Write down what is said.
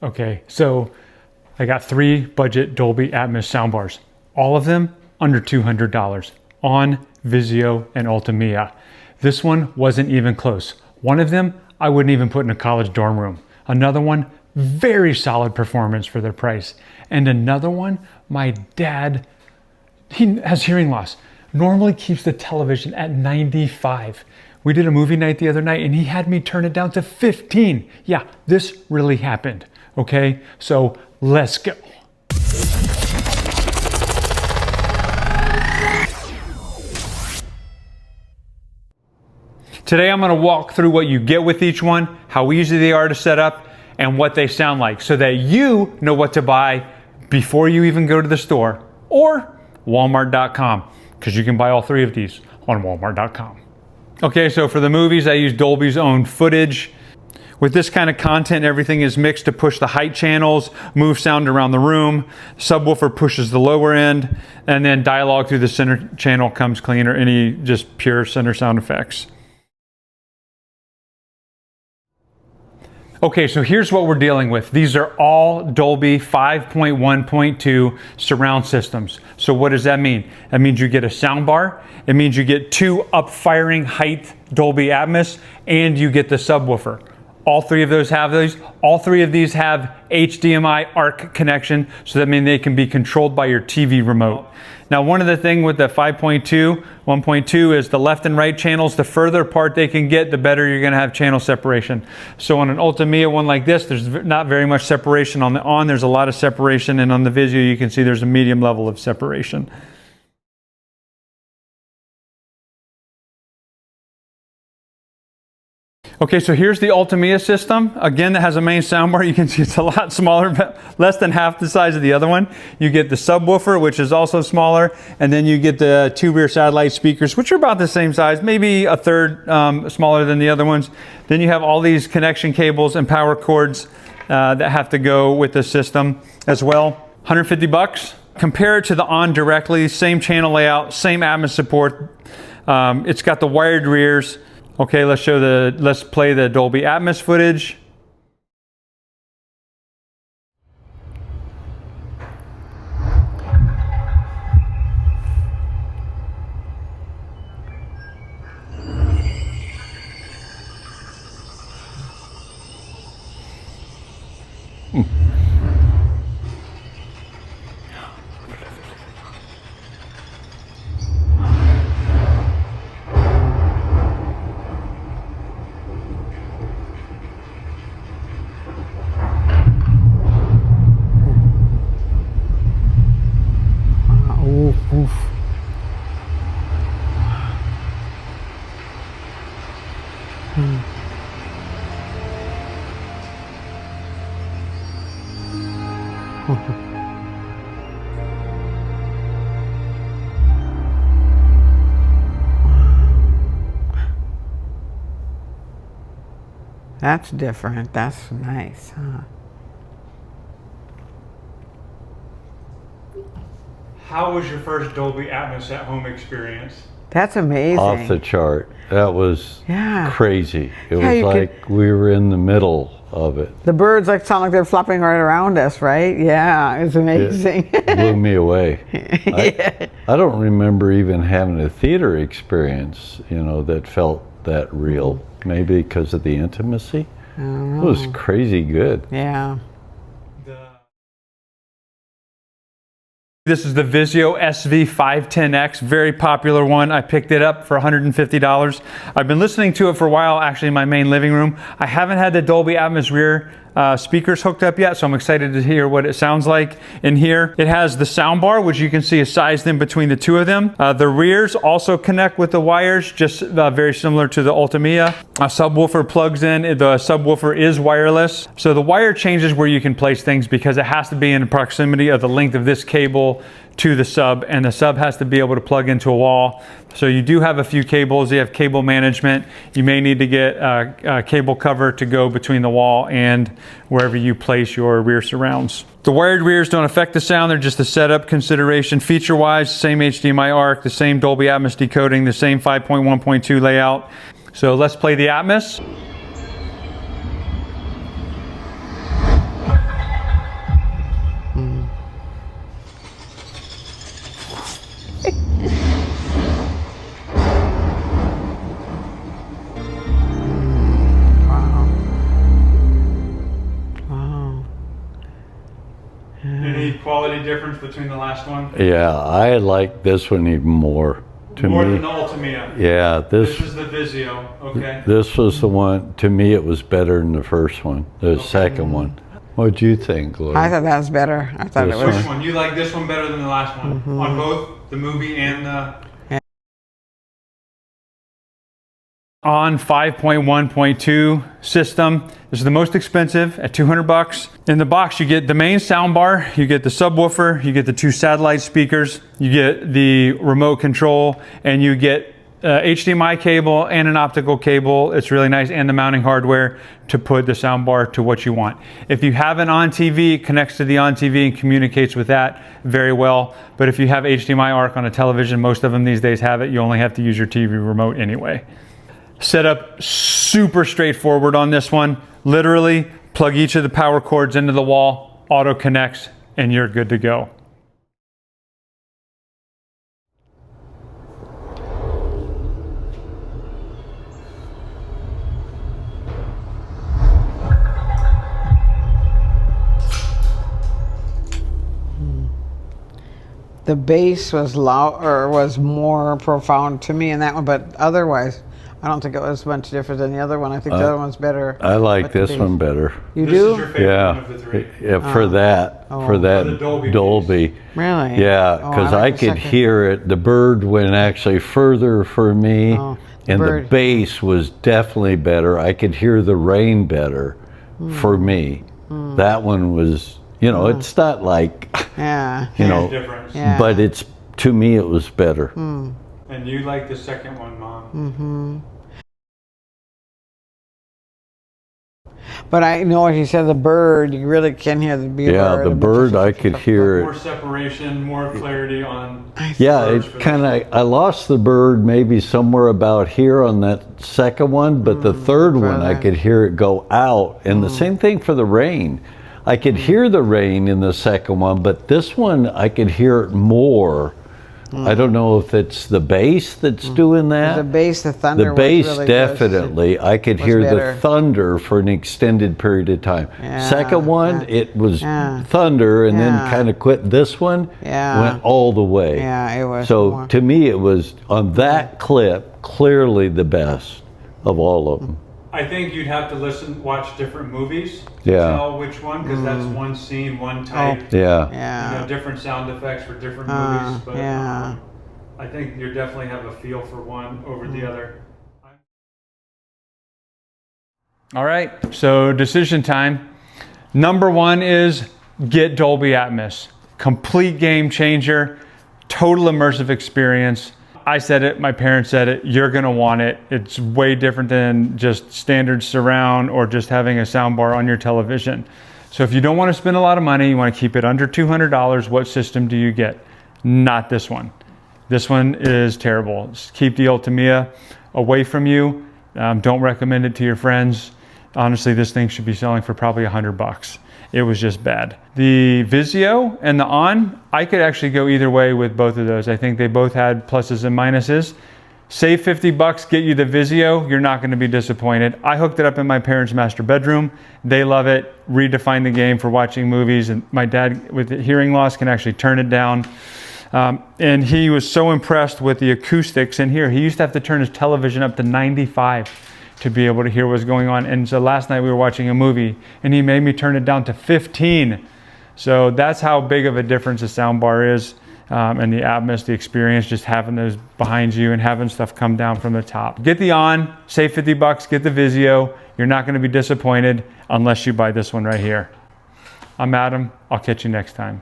Okay, so I got 3 budget Dolby Atmos soundbars, all of them under $200 on Vizio and Ultimea. This one wasn't even close. One of them I wouldn't even put in a college dorm room. Another one, very solid performance for their price. And another one, my dad, he has hearing loss, normally keeps the television at 95. We did a movie night the other night and he had me turn it down to 15. Yeah, this really happened. Okay, so let's go. Today I'm going to walk through what you get with each one, how easy they are to set up, and what they sound like so that you know what to buy before you even go to the store or Walmart.com, because you can buy all 3 of these on Walmart.com. Okay, so for the movies, I use Dolby's own footage. With this kind of content, everything is mixed to push the height channels, move sound around the room. Subwoofer pushes the lower end, and then dialogue through the center channel comes clean, or any just pure center sound effects. Okay, so here's what we're dealing with. These are all Dolby 5.1.2 surround systems. So what does that mean? That means you get a soundbar, it means you get 2 up-firing height Dolby Atmos, and you get the subwoofer. All 3 of those have those. All 3 of these have HDMI ARC connection, so that means they can be controlled by your TV remote. Now, one of the things with the 1.2 is the left and right channels. The further apart they can get, the better you're going to have channel separation. So on an Ultimea one like this, there's not very much separation. On the Onn, there's a lot of separation, and on the Vizio, you can see there's a medium level of separation. Okay, so here's the Ultimea system. Again, that has a main soundbar. You can see it's a lot smaller, but less than half the size of the other one. You get the subwoofer, which is also smaller, and then you get the 2 rear satellite speakers, which are about the same size, maybe a third smaller than the other ones. Then you have all these connection cables and power cords that have to go with the system as well. 150 bucks. Compare it to the Onn directly, same channel layout, same Atmos support. It's got the wired rears. Okay, let's play the Dolby Atmos footage. That's different. That's nice, huh? How was your first Dolby Atmos at home experience? That's amazing. Off the chart. That was crazy. It was like we were in the middle of it. The birds sound like they're flopping right around us, right? Yeah, it's amazing. It blew me away. I don't remember even having a theater experience, that felt that real. Maybe because of the intimacy. I don't know. It was crazy good. Yeah. This is the Vizio SV510X, very popular one. I picked it up for $150. I've been listening to it for a while, actually in my main living room. I haven't had the Dolby Atmos rear speakers hooked up yet, so I'm excited to hear what it sounds like in here. It has the soundbar, which you can see is sized in between the 2 of them. The rears also connect with the wires, just very similar to the Ultimea. A subwoofer plugs in. The subwoofer is wireless. So the wire changes where you can place things because it has to be in proximity of the length of this cable to the sub, and the sub has to be able to plug into a wall. So you do have a few cables. You have cable management. You may need to get a cable cover to go between the wall and wherever you place your rear surrounds. The wired rears don't affect the sound. They're just a setup consideration. Feature-wise, same HDMI ARC, the same Dolby Atmos decoding, the same 5.1.2 layout. So let's play the Atmos. quality difference between the last one? Yeah, I like this one even more. More than the Ultimea. Yeah, This is the Vizio, okay. this was the one, to me it was better than the first one, the second one. What'd you think, Lori? I thought that was better. I thought This it was. Which one? You like this one better than the last one? On both the movie and the... Onn 5.1.2 system. This is the most expensive at $200. In the box, you get the main soundbar, you get the subwoofer, you get the 2 satellite speakers, you get the remote control, and you get HDMI cable and an optical cable. It's really nice, and the mounting hardware to put the soundbar to what you want. If you have an Onn TV, it connects to the Onn TV and communicates with that very well. But if you have HDMI ARC on a television, most of them these days have it. You only have to use your TV remote anyway. Setup super straightforward on this one. Literally plug each of the power cords into the wall, auto connects, and you're good to go. The bass was loud, or was more profound to me in that one, but otherwise, I don't think it was much different than the other one. I think the other one's better. I like with the this bass. one better. You This is your do? favorite Yeah, one of the 3. yeah, for that, For the Dolby Dolby. Really? Yeah, Oh, because like I the could second. hear it. The bird went actually further for me, Oh, and the bird. bass was definitely better. I could hear the rain better for me. That one was, you know, it's not like, Yeah. you know, Difference. Yeah. but it's, to me, it was better. And you like the second one, Mom. But I know what you said, the bird, you really can hear the bird. Yeah, the bird, I could hear More it. separation, more clarity on... Yeah, birds it for kind this of, I lost the bird maybe somewhere about here on that second one, but the third one I further. could hear it go out. And the same thing for the rain. I could hear the rain in the second one, but this one I could hear it more. I don't know if it's the bass that's doing that. The bass, the thunder. The was bass really definitely. I could was hear better. the thunder for an extended period of time. Yeah, Second one, yeah. it was Yeah. thunder and then Yeah. kind of quit. This one Yeah. went all the way. Yeah, it was So more. to me, it was on that clip clearly the best of all of them. I think you'd have to watch different movies to Yeah. tell which one, because that's one scene, one type. Yeah. You Yeah. know, different sound effects for different movies. But yeah. I think you definitely have a feel for one over the other. All right, so decision time. Number 1 is get Dolby Atmos. Complete game changer, total immersive experience. I said it, my parents said it, you're gonna want it. It's way different than just standard surround or just having a soundbar on your television. So if you don't wanna spend a lot of money, you wanna keep it under $200, what system do you get? Not this one. This one is terrible. Just keep the Ultimea away from you. Don't recommend it to your friends. Honestly, this thing should be selling for probably $100. It was just bad. The Vizio and the Onn, I could actually go either way with both of those. I think they both had pluses and minuses. Save $50, get you the Vizio, you're not gonna be disappointed. I hooked it up in my parents' master bedroom. They love it, redefined the game for watching movies, and my dad with hearing loss can actually turn it down. And he was so impressed with the acoustics in here. He used to have to turn his television up to 95 to be able to hear what's going on. And so last night we were watching a movie and he made me turn it down to 15. So that's how big of a difference a soundbar is. And the Atmos, the experience, just having those behind you and having stuff come down from the top. Get the Onn, save $50, get the Vizio. You're not gonna be disappointed unless you buy this one right here. I'm Adam, I'll catch you next time.